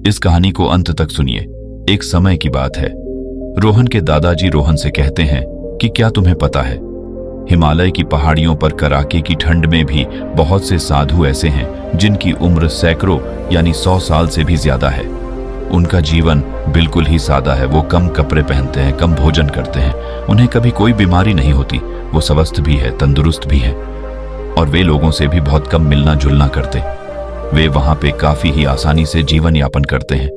इस कहानी को अंत तक सुनिए। एक समय की बात है। रोहन के दादाजी रोहन से कहते हैं कि क्या तुम्हें पता है, हिमालय की पहाड़ियों पर कड़ाके की ठंड में भी बहुत से साधु ऐसे हैं जिनकी उम्र सैकड़ों यानी 100 साल से भी ज्यादा है। उनका जीवन बिल्कुल ही सादा है। वो कम कपड़े पहनते हैं, कम भोजन करते हैं, उन्हें कभी कोई बीमारी नहीं होती। वो स्वस्थ भी है, तंदुरुस्त भी है, और वे लोगों से भी बहुत कम मिलना जुलना करते। वे वहां पे काफी ही आसानी से जीवन यापन करते हैं।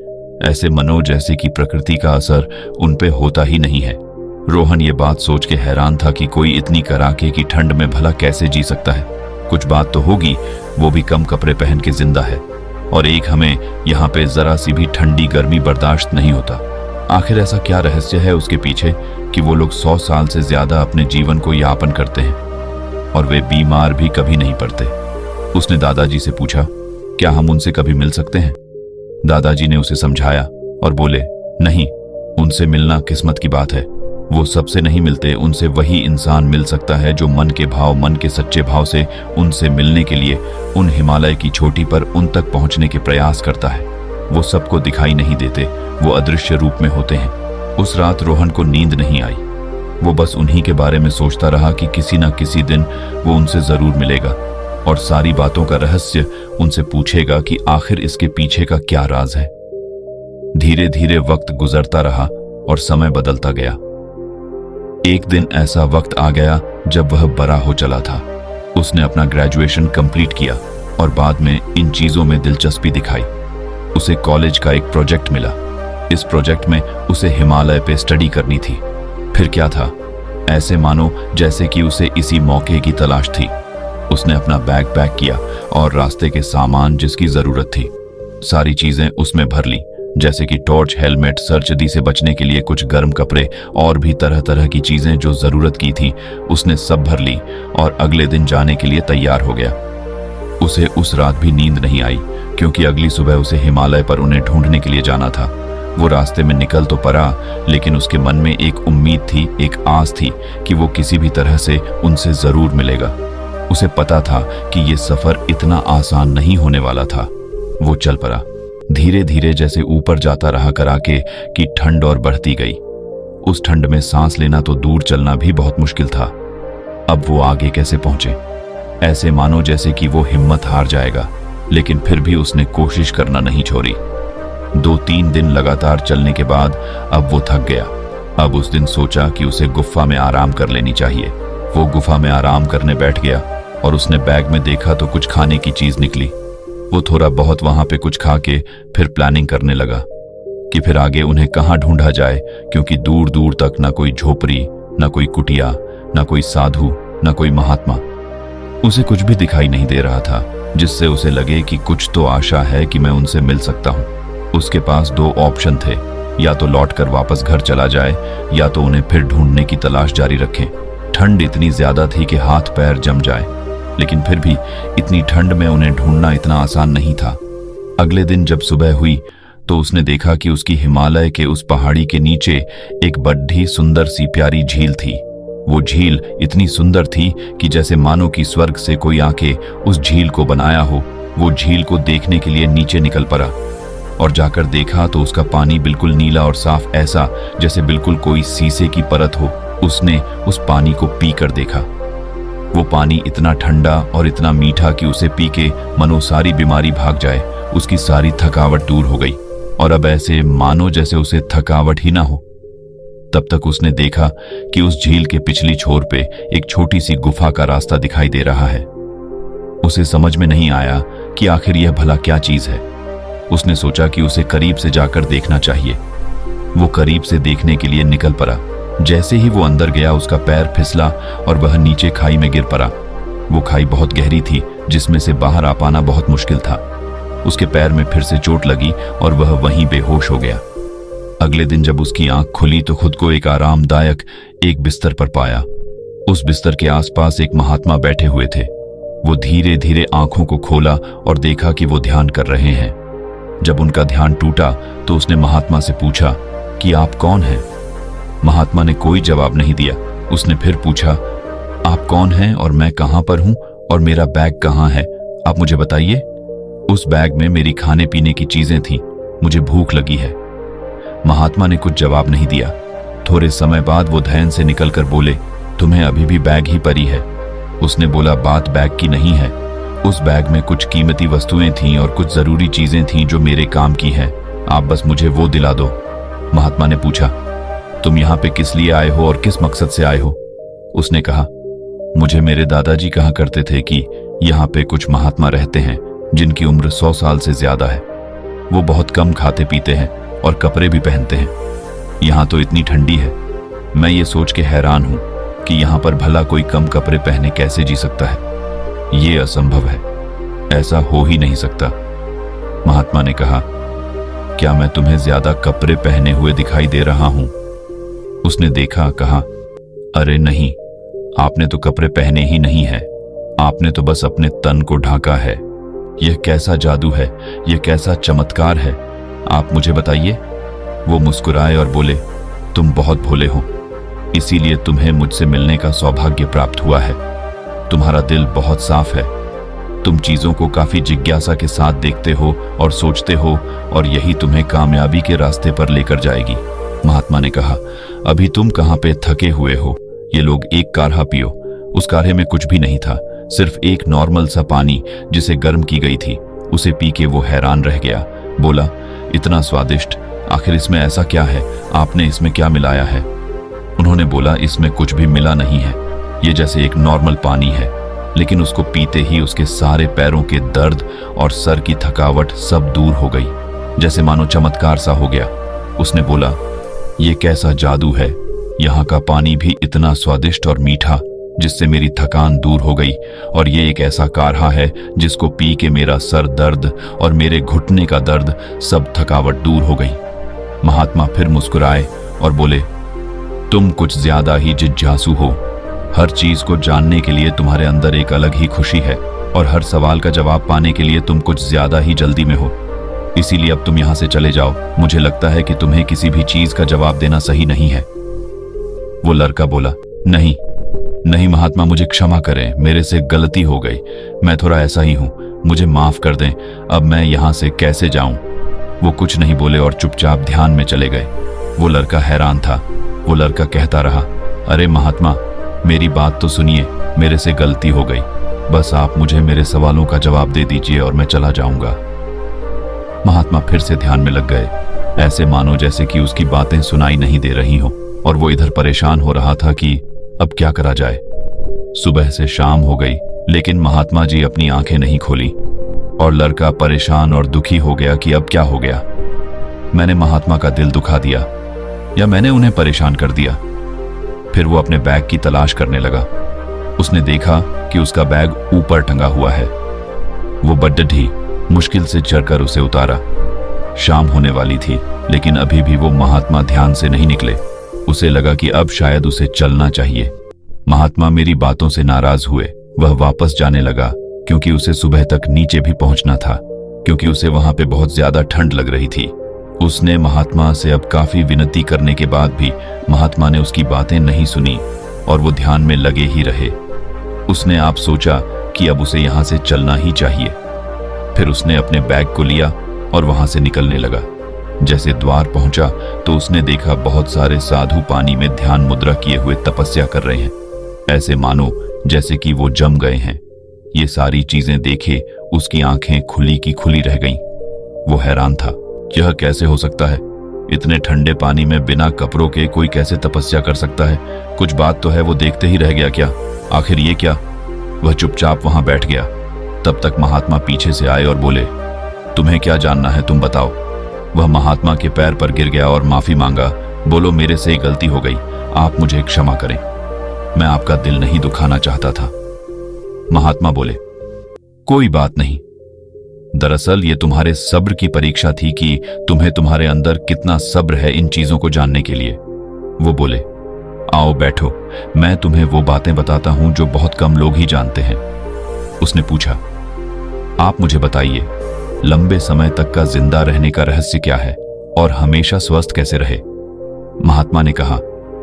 ऐसे मनोज जैसे कि प्रकृति का असर उन पे होता ही नहीं है। रोहन ये बात सोच के हैरान था कि कोई इतनी कड़ाके की ठंड में भला कैसे जी सकता है। कुछ बात तो होगी, वो भी कम कपड़े पहन के जिंदा है, और एक हमें यहाँ पे जरा सी भी ठंडी गर्मी बर्दाश्त नहीं होता। आखिर ऐसा क्या रहस्य है उसके पीछे कि वो लोग 100 साल से ज्यादा अपने जीवन को यापन करते हैं और वे बीमार भी कभी नहीं पड़ते। उसने दादाजी से पूछा, क्या हम उनसे कभी मिल सकते हैं? दादाजी ने उसे समझाया और बोले, नहीं, उनसे मिलना किस्मत की बात है। वो सबसे नहीं मिलते, उनसे वही इंसान मिल सकता है जो मन के भाव, मन के सच्चे भाव से उनसे मिलने के लिए उन हिमालय की चोटी पर उन तक पहुंचने के प्रयास करता है। वो सबको दिखाई नहीं देते, वो अदृश्य रूप में होते हैं। उस रात रोहन को नींद नहीं आई। वो बस उन्हीं के बारे में सोचता रहा कि किसी न किसी दिन वो उनसे जरूर मिलेगा और सारी बातों का रहस्य उनसे पूछेगा कि आखिर इसके पीछे का क्या राज है। धीरे धीरे वक्त गुजरता रहा और समय बदलता गया। एक दिन ऐसा वक्त आ गया जब वह बड़ा हो चला था। उसने अपना ग्रेजुएशन कंप्लीट किया और बाद में इन चीजों में दिलचस्पी दिखाई। उसे कॉलेज का एक प्रोजेक्ट मिला। इस प्रोजेक्ट में उसे हिमालय पे स्टडी करनी थी। फिर क्या था, ऐसे मानो जैसे कि उसे इसी मौके की तलाश थी। उसने अपना बैग पैक किया और रास्ते के सामान जिसकी जरूरत थी सारी चीजें उसमें भर ली, जैसे कि टॉर्च, हेलमेट, सर्दी से बचने के लिए कुछ गर्म कपड़े और भी तरह तरह की चीजें जो जरूरत की थी उसने सब भर ली और अगले दिन जाने के लिए तैयार हो गया। उसे उस रात भी नींद नहीं आई क्योंकि अगली सुबह उसे हिमालय पर उन्हें ढूंढने के लिए जाना था। वो रास्ते में निकल तो पड़ा, लेकिन उसके मन में एक उम्मीद थी, एक आस थी कि वो किसी भी तरह से उनसे जरूर मिलेगा। उसे पता था कि ये सफर इतना आसान नहीं होने वाला था। वो चल पड़ा। धीरे धीरे जैसे ऊपर जाता रहा कड़ाके की ठंड और बढ़ती गई। उस ठंड में सांस लेना तो दूर, चलना भी बहुत मुश्किल था। अब वो आगे कैसे पहुंचे? ऐसे मानो जैसे कि वो हिम्मत हार जाएगा, लेकिन फिर भी उसने कोशिश करना नहीं छोड़ी। 2-3 दिन लगातार चलने के बाद अब वो थक गया। अब उस दिन सोचा कि उसे गुफा में आराम कर लेनी चाहिए। वो गुफा में आराम करने बैठ गया और उसने बैग में देखा तो कुछ खाने की चीज निकली। वो थोड़ा बहुत वहां पे कुछ खा के फिर प्लानिंग करने लगा कि फिर आगे उन्हें कहाँ ढूंढा जाए, क्योंकि दूर दूर तक ना कोई झोपड़ी, ना कोई कुटिया, ना कोई साधु, ना कोई महात्मा। उसे कुछ भी दिखाई नहीं दे रहा था जिससे उसे लगे कि कुछ तो आशा है कि मैं उनसे मिल सकता हूँ। उसके पास 2 ऑप्शन थे, या तो लौटकर वापस घर चला जाए या तो उन्हें फिर ढूंढने की तलाश जारी रखे। ठंड इतनी ज्यादा थी कि हाथ पैर जम जाए, लेकिन फिर भी इतनी ठंड में उन्हें ढूंढना इतना आसान नहीं था। अगले दिन जब सुबह हुई तो उसने देखा कि उसकी हिमालय के उस पहाड़ी के नीचे एक बड़ी सुंदर सी प्यारी झील थी। वो झील इतनी सुंदर थी कि जैसे मानो कि स्वर्ग से कोई आके उस झील को बनाया हो। वो झील को देखने के लिए नीचे निकल पड़ा और जाकर देखा तो उसका पानी बिल्कुल नीला और साफ, ऐसा जैसे बिल्कुल कोई शीशे की परत हो। उसने उस पानी को पी कर देखा। वो पानी इतना ठंडा और इतना मीठा कि उसे पी के मनो सारी बीमारी भाग जाए। उसकी सारी थकावट दूर हो गई और अब ऐसे मानो जैसे उसे थकावट ही ना हो। तब तक उसने देखा कि उस झील के पिछली छोर पे एक छोटी सी गुफा का रास्ता दिखाई दे रहा है। उसे समझ में नहीं आया कि आखिर यह भला क्या चीज है। उसने सोचा कि उसे करीब से जाकर देखना चाहिए। वो करीब से देखने के लिए निकल पड़ा। जैसे ही वो अंदर गया उसका पैर फिसला और वह नीचे खाई में गिर पड़ा। वो खाई बहुत गहरी थी जिसमें से बाहर आ पाना बहुत मुश्किल था। उसके पैर में फिर से चोट लगी और वह वहीं बेहोश हो गया। अगले दिन जब उसकी आंख खुली तो खुद को एक आरामदायक एक बिस्तर पर पाया। उस बिस्तर के आसपास एक महात्मा बैठे हुए थे। वो धीरे धीरे आंखों को खोला और देखा कि वो ध्यान कर रहे हैं। जब उनका ध्यान टूटा तो उसने महात्मा से पूछा कि आप कौन हैं? महात्मा ने कोई जवाब नहीं दिया। उसने फिर पूछा, आप कौन हैं और मैं कहां पर हूं और मेरा बैग कहां है? आप मुझे बताइए। उस बैग में मेरी खाने पीने की चीजें थी। मुझे भूख लगी है। महात्मा ने कुछ जवाब नहीं दिया। थोड़े समय बाद वो ध्यान से निकलकर बोले, तुम्हें अभी भी बैग ही पड़ी है। उसने बोला, बात बैग की नहीं है। उस बैग में कुछ कीमती वस्तुएं थीं और कुछ जरूरी चीजें थीं जो मेरे काम की हैं। आप बस मुझे वो दिला दो। महात्मा ने पूछा, तुम यहाँ पे किस लिए आए हो और किस मकसद से आए हो? उसने कहा, मुझे मेरे दादाजी कहा करते थे कि यहाँ पे कुछ महात्मा रहते हैं जिनकी उम्र 100 साल से ज्यादा है। वो बहुत कम खाते पीते हैं और कपड़े भी पहनते हैं। यहाँ तो इतनी ठंडी है, मैं ये सोच के हैरान हूं कि यहाँ पर भला कोई कम कपड़े पहने कैसे जी सकता है। ये असंभव है, ऐसा हो ही नहीं सकता। महात्मा ने कहा, क्या मैं तुम्हें ज्यादा कपड़े पहने हुए दिखाई दे रहा हूं? उसने देखा, कहा, अरे नहीं, आपने तो कपड़े पहने ही नहीं है, आपने तो बस अपने तन को ढाका है। यह कैसा जादू है, यह कैसा चमत्कार है, आप मुझे बताइए। वो मुस्कुराए और बोले, तुम बहुत भोले हो, इसीलिए तुम्हें मुझसे मिलने का सौभाग्य प्राप्त हुआ है। तुम्हारा दिल बहुत साफ है, तुम चीजों को काफी जिज्ञासा के साथ देखते हो और सोचते हो, और यही तुम्हें कामयाबी के रास्ते पर लेकर जाएगी। महात्मा ने कहा, अभी तुम कहाँ पे थके हुए हो, ये लोग एक काढ़ा पियो। उस काढ़े में कुछ भी नहीं था, सिर्फ एक नॉर्मल सा पानी जिसे गर्म की गई थी। उसे पी के वो हैरान रह गया। बोला, इतना स्वादिष्ट, आखिर इसमें ऐसा क्या है? आपने इसमें क्या मिलाया है? उन्होंने बोला, इसमें कुछ भी मिला नहीं है, ये जैसे एक नॉर्मल पानी है। लेकिन उसको पीते ही उसके सारे पैरों के दर्द और सर की थकावट सब दूर हो गई, जैसे मानो चमत्कार सा हो गया। उसने बोला, ये कैसा जादू है, यहाँ का पानी भी इतना स्वादिष्ट और मीठा जिससे मेरी थकान दूर हो गई, और ये एक ऐसा काढ़ा है जिसको पी के मेरा सर दर्द और मेरे घुटने का दर्द सब थकावट दूर हो गई। महात्मा फिर मुस्कुराए और बोले, तुम कुछ ज्यादा ही जिज्ञासु हो। हर चीज को जानने के लिए तुम्हारे अंदर एक अलग ही खुशी है, और हर सवाल का जवाब पाने के लिए तुम कुछ ज्यादा ही जल्दी में हो। इसीलिए अब तुम यहां से चले जाओ। मुझे लगता है कि तुम्हें किसी भी चीज का जवाब देना सही नहीं है। वो लड़का बोला, नहीं नहीं महात्मा, मुझे क्षमा करें, मेरे से गलती हो गई, मैं थोड़ा ऐसा ही हूं, मुझे माफ कर दें, अब मैं यहां से कैसे जाऊं? वो कुछ नहीं बोले और चुपचाप ध्यान में चले गए। वो लड़का हैरान था। वो लड़का कहता रहा, अरे महात्मा, मेरी बात तो सुनिए, मेरे से गलती हो गई, बस आप मुझे मेरे सवालों का जवाब दे दीजिए और मैं चला जाऊंगा। महात्मा फिर से ध्यान में लग गए, ऐसे मानो जैसे कि उसकी बातें सुनाई नहीं दे रही हो, और वो इधर परेशान हो रहा था कि अब क्या करा जाए। सुबह से शाम हो गई, लेकिन महात्मा जी अपनी आंखें नहीं खोली, और लड़का परेशान और दुखी हो गया कि अब क्या हो गया। मैंने महात्मा का दिल दुखा दिया, या मैंने उन्हें परेशान कर दिया? फिर वो अपने बैग की तलाश करने लगा। उसने देखा कि उसका बैग ऊपर टंगा हुआ है। वो बड्ढी मुश्किल से चढ़कर उसे उतारा। शाम होने वाली थी, लेकिन अभी भी वो महात्मा ध्यान से नहीं निकले। उसे लगा कि अब शायद उसे चलना चाहिए। महात्मा मेरी बातों से नाराज हुए। वह वापस जाने लगा, क्योंकि उसे सुबह तक नीचे भी पहुंचना था, क्योंकि उसे वहां पे बहुत ज्यादा ठंड लग रही थी। उसने महात्मा से अब काफी विनती करने के बाद भी महात्मा ने उसकी बातें नहीं सुनी, और वो ध्यान में लगे ही रहे। उसने आप सोचा कि अब उसे यहां से चलना ही चाहिए। फिर उसने अपने बैग को लिया और वहां से निकलने लगा। जैसे द्वार पहुंचा तो उसने देखा बहुत सारे साधु पानी में ध्यान मुद्रा किए हुए तपस्या कर रहे हैं, ऐसे मानो जैसे कि वो जम गए हैं। ये सारी चीजें देखे उसकी आंखें खुली की खुली रह गईं। वो हैरान था, यह कैसे हो सकता है? इतने ठंडे पानी में बिना कपड़ों के कोई कैसे तपस्या कर सकता है? कुछ बात तो है। वो देखते ही रह गया, क्या आखिर ये क्या? वह चुपचाप वहां बैठ गया। तब तक महात्मा पीछे से आए और बोले, तुम्हें क्या जानना है, तुम बताओ। वह महात्मा के पैर पर गिर गया और माफी मांगा। बोलो, मेरे से गलती हो गई, आप मुझे क्षमा करें, मैं आपका दिल नहीं दुखाना चाहता था। महात्मा बोले, कोई बात नहीं, दरअसल ये तुम्हारे सब्र की परीक्षा थी कि तुम्हें तुम्हारे अंदर कितना सब्र है इन चीजों को जानने के लिए। वो बोले, आओ बैठो, मैं तुम्हें वो बातें बताता हूं जो बहुत कम लोग ही जानते हैं। उसने पूछा, आप मुझे बताइए, लंबे समय तक का जिंदा रहने का रहस्य क्या है और हमेशा स्वस्थ कैसे रहे? महात्मा ने कहा,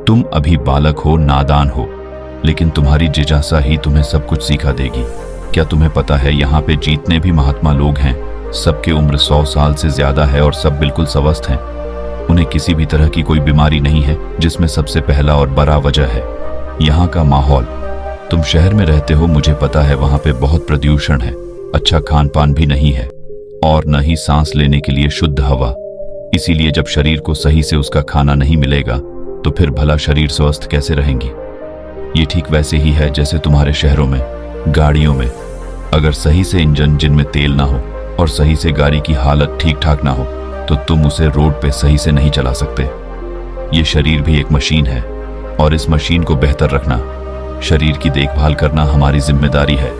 तुम अभी बालक हो, नादान हो, लेकिन तुम्हारी जिज्ञासा ही तुम्हें सब कुछ सिखा देगी। क्या तुम्हें पता है, यहाँ पे जितने भी महात्मा लोग हैं सबकी उम्र 100 साल से ज्यादा है और सब बिल्कुल स्वस्थ हैं। उन्हें किसी भी तरह की कोई बीमारी नहीं है, जिसमें सबसे पहला और बड़ा वजह है यहाँ का माहौल। तुम शहर में रहते हो, मुझे पता है, वहां पे बहुत प्रदूषण है, अच्छा खान पान भी नहीं है और न ही सांस लेने के लिए शुद्ध हवा। इसीलिए जब शरीर को सही से उसका खाना नहीं मिलेगा तो फिर भला शरीर स्वस्थ कैसे रहेंगी। ये ठीक वैसे ही है जैसे तुम्हारे शहरों में गाड़ियों में अगर सही से इंजन जिनमें तेल ना हो और सही से गाड़ी की हालत ठीक ठाक ना हो तो तुम उसे रोड पे सही से नहीं चला सकते। ये शरीर भी एक मशीन है और इस मशीन को बेहतर रखना, शरीर की देखभाल करना हमारी जिम्मेदारी है।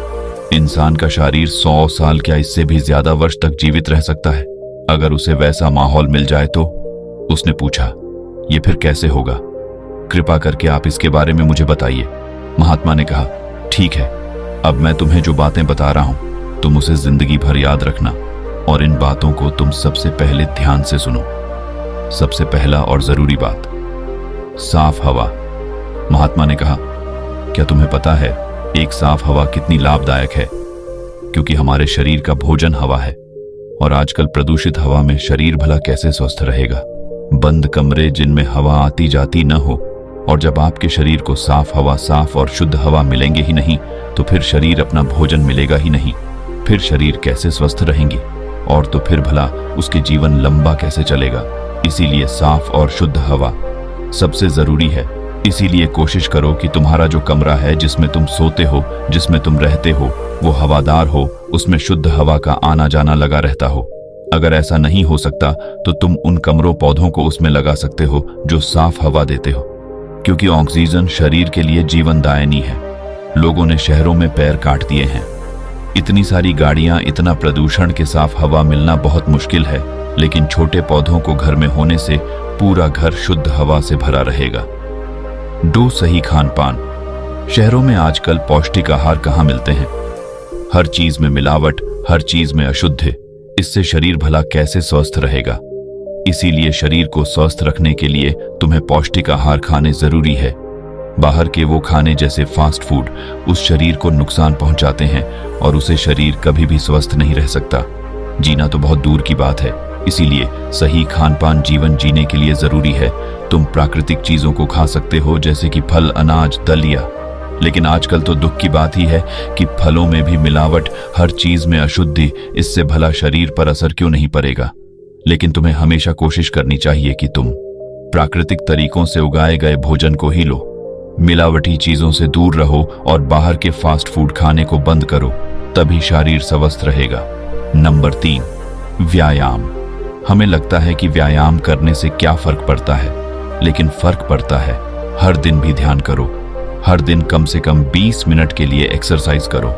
इंसान का शरीर 100 साल क्या इससे भी ज्यादा वर्ष तक जीवित रह सकता है अगर उसे वैसा माहौल मिल जाए तो। उसने पूछा, ये फिर कैसे होगा? कृपा करके आप इसके बारे में मुझे बताइए। महात्मा ने कहा, ठीक है, अब मैं तुम्हें जो बातें बता रहा हूं तुम उसे जिंदगी भर याद रखना और इन बातों को तुम सबसे पहले ध्यान से सुनो। सबसे पहला और जरूरी बात, साफ हवा। महात्मा ने कहा, क्या तुम्हें पता है एक साफ हवा कितनी लाभदायक है? क्योंकि हमारे शरीर का भोजन हवा है और आजकल प्रदूषित हवा में शरीर भला कैसे स्वस्थ रहेगा। बंद कमरे जिनमें हवा आती जाती न हो और जब आपके शरीर को साफ हवा, साफ और शुद्ध हवा मिलेंगे ही नहीं तो फिर शरीर अपना भोजन मिलेगा ही नहीं, फिर शरीर कैसे स्वस्थ रहेंगे और तो फिर भला उसके जीवन लंबा कैसे चलेगा। इसीलिए साफ और शुद्ध हवा सबसे जरूरी है। इसीलिए कोशिश करो कि तुम्हारा जो कमरा है जिसमें तुम सोते हो, जिसमें तुम रहते हो, वो हवादार हो, उसमें शुद्ध हवा का आना जाना लगा रहता हो। अगर ऐसा नहीं हो सकता तो तुम उन कमरों पौधों को उसमें लगा सकते हो जो साफ हवा देते हो, क्योंकि ऑक्सीजन शरीर के लिए जीवनदायिनी है। लोगों ने शहरों में पैर काट दिए हैं। इतनी सारी गाड़ियां, इतना प्रदूषण के साफ हवा मिलना बहुत मुश्किल है, लेकिन छोटे पौधों को घर में होने से पूरा घर शुद्ध हवा से भरा रहेगा। दो सही खान पान। शहरों में आजकल पौष्टिक आहार कहाँ मिलते हैं? हर चीज में मिलावट, हर चीज में अशुद्ध। इससे शरीर भला कैसे स्वस्थ रहेगा? इसीलिए शरीर को स्वस्थ रखने के लिए तुम्हें पौष्टिक आहार खाने जरूरी है। बाहर के वो खाने जैसे फास्ट फूड उस शरीर को नुकसान पहुंचाते हैं और उसे शरीर कभी भी स्वस्थ नहीं रह सकता। जीना तो बहुत दूर की बात है। इसीलिए सही खान पान जीवन जीने के लिए जरूरी है। तुम प्राकृतिक चीजों को खा सकते हो जैसे कि फल, अनाज, दलिया, लेकिन आजकल तो दुख की बात ही है कि फलों में भी मिलावट, हर चीज में अशुद्धि। इससे भला शरीर पर असर क्यों नहीं पड़ेगा? लेकिन तुम्हें हमेशा कोशिश करनी चाहिए कि तुम प्राकृतिक तरीकों से उगाए गए भोजन को ही लो, मिलावटी चीजों से दूर रहो और बाहर के फास्ट फूड खाने को बंद करो, तभी शरीर स्वस्थ रहेगा। नंबर 3, व्यायाम। हमें लगता है कि व्यायाम करने से क्या फर्क पड़ता है, लेकिन फर्क पड़ता है। हर दिन भी ध्यान करो, हर दिन कम से कम 20 मिनट के लिए एक्सरसाइज करो,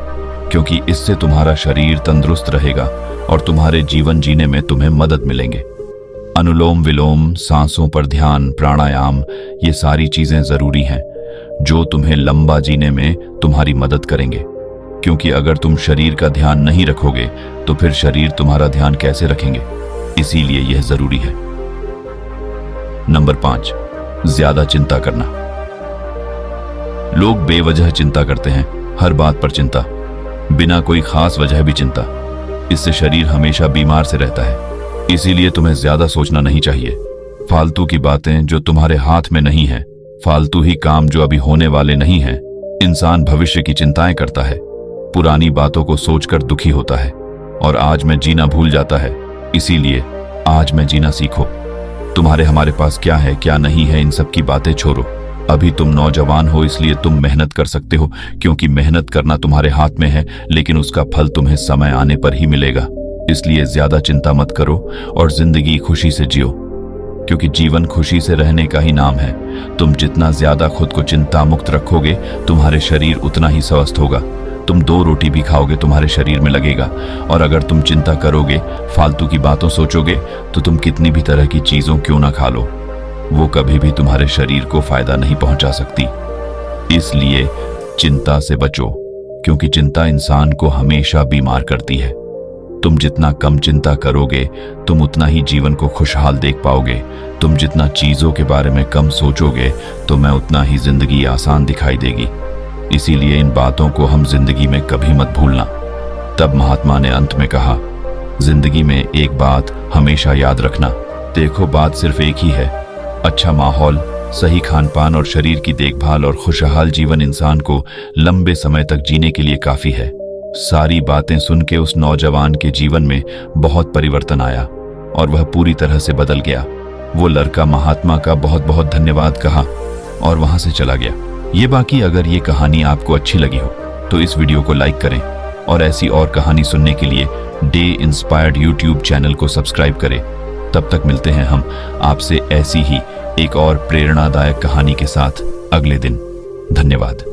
क्योंकि इससे तुम्हारा शरीर तंदुरुस्त रहेगा और तुम्हारे जीवन जीने में तुम्हें मदद मिलेंगे। अनुलोम विलोम, सांसों पर ध्यान, प्राणायाम, ये सारी चीजें जरूरी हैं जो तुम्हें लंबा जीने में तुम्हारी मदद करेंगे। क्योंकि अगर तुम शरीर का ध्यान नहीं रखोगे तो फिर शरीर तुम्हारा ध्यान कैसे रखेंगे? इसीलिए यह जरूरी है। नंबर 5, ज्यादा चिंता करना। लोग बेवजह चिंता करते हैं, हर बात पर चिंता, बिना कोई खास वजह भी चिंता। इससे शरीर हमेशा बीमार से रहता है। इसीलिए तुम्हें ज्यादा सोचना नहीं चाहिए। फालतू की बातें जो तुम्हारे हाथ में नहीं है, फालतू ही काम जो अभी होने वाले नहीं हैं। इंसान भविष्य की चिंताएं करता है, पुरानी बातों को सोचकर दुखी होता है और आज में जीना भूल जाता है। इसीलिए आज में जीना सीखो। तुम्हारे हमारे पास क्या है क्या नहीं है इन सब की बातें छोड़ो। अभी तुम नौजवान हो इसलिए तुम मेहनत कर सकते हो, क्योंकि मेहनत करना तुम्हारे हाथ में है, लेकिन उसका फल तुम्हें समय आने पर ही मिलेगा। इसलिए ज्यादा चिंता मत करो और जिंदगी खुशी से जियो, क्योंकि जीवन खुशी से रहने का ही नाम है। तुम जितना ज्यादा खुद को चिंता मुक्त रखोगे तुम्हारे शरीर उतना ही स्वस्थ होगा। तुम 2 रोटी भी खाओगे तुम्हारे शरीर में लगेगा, और अगर तुम चिंता करोगे, फालतू की बातों सोचोगे, तो तुम कितनी भी तरह की चीजों क्यों ना खा लो, वो कभी भी तुम्हारे शरीर को फायदा नहीं पहुंचा सकती। इसलिए चिंता से बचो, क्योंकि चिंता इंसान को हमेशा बीमार करती है। तुम जितना कम चिंता करोगे तुम उतना ही जीवन को खुशहाल देख पाओगे। तुम जितना चीजों के बारे में कम सोचोगे तो मैं उतना ही जिंदगी आसान दिखाई देगी। इसीलिए इन बातों को हम जिंदगी में कभी मत भूलना। तब महात्मा ने अंत में कहा, जिंदगी में एक बात हमेशा याद रखना, देखो बात सिर्फ एक ही है, अच्छा माहौल, सही खान पान और शरीर की देखभाल और खुशहाल जीवन इंसान को लंबे समय तक जीने के लिए काफी है। सारी बातें सुन के उस नौजवान के जीवन में बहुत परिवर्तन आया और वह पूरी तरह से बदल गया। वो लड़का महात्मा का बहुत बहुत धन्यवाद कहा और वहां से चला गया। ये बाकी अगर ये कहानी आपको अच्छी लगी हो तो इस वीडियो को लाइक करें और ऐसी और कहानी सुनने के लिए डे इंस्पायर्ड यूट्यूब चैनल को सब्सक्राइब करें। तब तक मिलते हैं हम आपसे ऐसी ही एक और प्रेरणादायक कहानी के साथ अगले दिन। धन्यवाद।